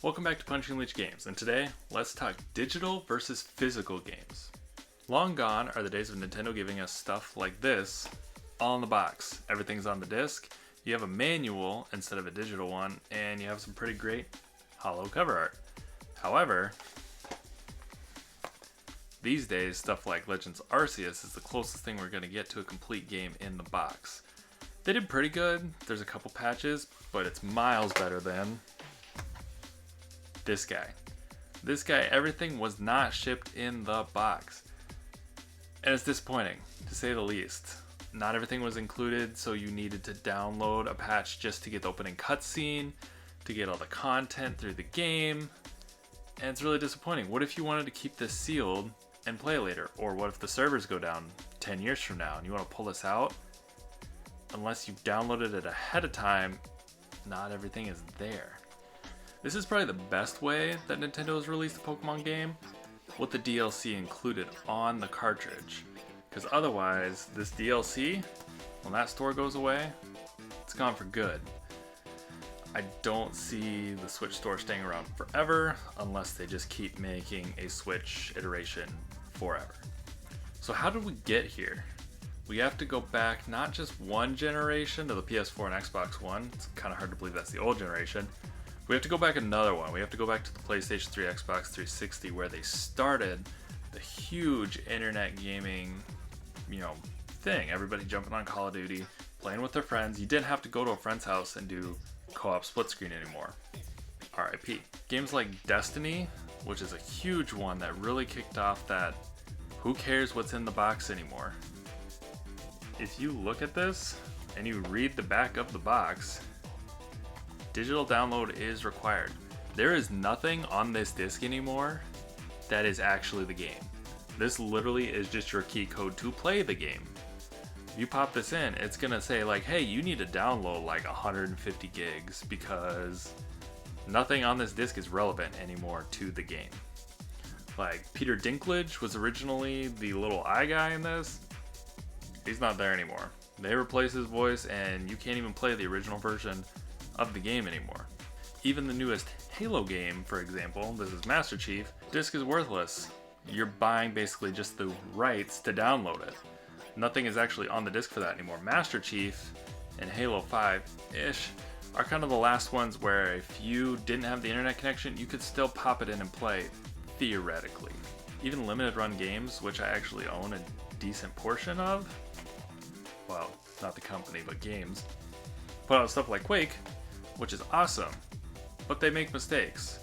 Welcome back to Punching Leech Games, and today, let's talk digital versus physical games. Long gone are the days of Nintendo giving us stuff like this, all in the box. Everything's on the disc, you have a manual instead of a digital one, and you have some pretty great holo cover art. However, these days, stuff like Legends Arceus is the closest thing we're going to get to a complete game in the box. They did pretty good, there's a couple patches, but it's miles better than this guy. This guy, everything was not shipped in the box. And it's disappointing, to say the least. Not everything was included, so you needed to download a patch just to get the opening cutscene, to get all the content through the game, and it's really disappointing. What if you wanted to keep this sealed and play later? Or what if the servers go down 10 years from now and you want to pull this out? Unless you downloaded it ahead of time, not everything is there. This is probably the best way that Nintendo has released a Pokemon game, with the DLC included on the cartridge. Because otherwise, this DLC, when that store goes away, it's gone for good. I don't see the Switch store staying around forever, unless they just keep making a Switch iteration forever. So how did we get here? We have to go back not just one generation to the PS4 and Xbox One. It's kind of hard to believe that's the old generation. We have to go back another one. We have to go back to the PlayStation 3, Xbox 360, where they started the huge internet gaming, thing. Everybody jumping on Call of Duty, playing with their friends. You didn't have to go to a friend's house and do co-op split screen anymore. RIP. Games like Destiny, which is a huge one that really kicked off that who cares what's in the box anymore. If you look at this and you read the back of the box, digital download is required. There is nothing on this disc anymore that is actually the game. This literally is just your key code to play the game. If you pop this in, it's gonna say like, hey, you need to download like 150 gigs because nothing on this disc is relevant anymore to the game. Like Peter Dinklage was originally the little eye guy in this. He's not there anymore. They replace his voice and you can't even play the original version of the game anymore. Even the newest Halo game, for example, this is Master Chief, disc is worthless. You're buying basically just the rights to download it. Nothing is actually on the disc for that anymore. Master Chief and Halo 5-ish are kind of the last ones where if you didn't have the internet connection, you could still pop it in and play, theoretically. Even limited run games, which I actually own a decent portion of, well, not the company, but games, put out stuff like Quake, which is awesome, but they make mistakes.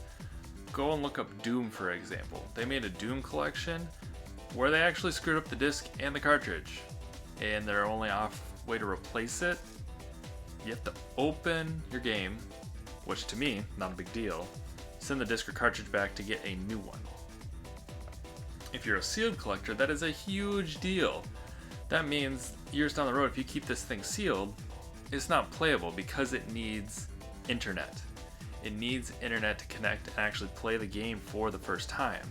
Go and look up Doom, for example. They made a Doom collection where they actually screwed up the disc and the cartridge, and their only way to replace it, you have to open your game, which to me, not a big deal, send the disc or cartridge back to get a new one. If you're a sealed collector, that is a huge deal. That means years down the road, if you keep this thing sealed, it's not playable because it needs internet. It needs internet to connect and actually play the game for the first time,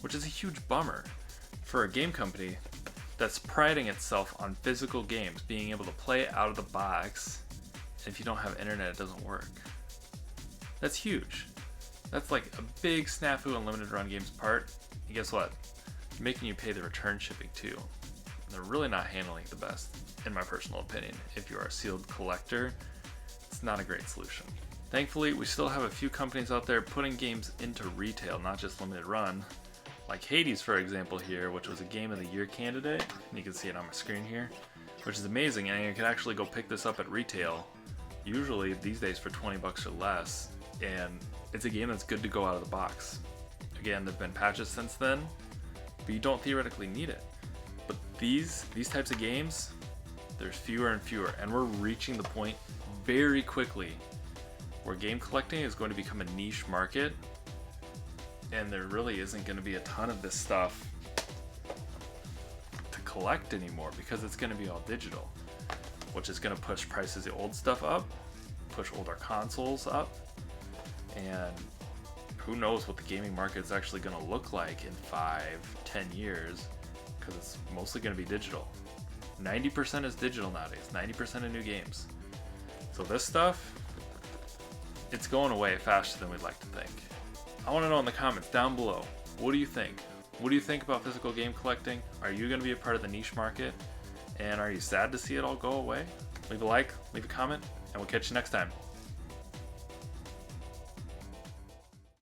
which is a huge bummer for a game company that's priding itself on physical games, being able to play out of the box, and if you don't have internet, it doesn't work. That's huge. That's like a big snafu on limited run games part. And guess what? They're making you pay the return shipping too. They're really not handling it the best, in my personal opinion. If you are a sealed collector, it's not a great solution. Thankfully, we still have a few companies out there putting games into retail, not just limited run. Like Hades, for example, here, which was a Game of the Year candidate, and you can see it on my screen here, which is amazing, and you can actually go pick this up at retail, usually these days for 20 bucks or less, and it's a game that's good to go out of the box. Again, there've been patches since then, but you don't theoretically need it. But these types of games, there's fewer and fewer, and we're reaching the point very quickly where game collecting is going to become a niche market, and there really isn't going to be a ton of this stuff to collect anymore because it's going to be all digital, which is going to push prices of the old stuff up, push older consoles up, and who knows what the gaming market is actually going to look like in 5-10 years, because it's mostly going to be digital. 90% is digital nowadays, 90% of new games. So this stuff, it's going away faster than we'd like to think. I want to know in the comments down below, what do you think? What do you think about physical game collecting? Are you going to be a part of the niche market? And are you sad to see it all go away? Leave a like, leave a comment, and we'll catch you next time.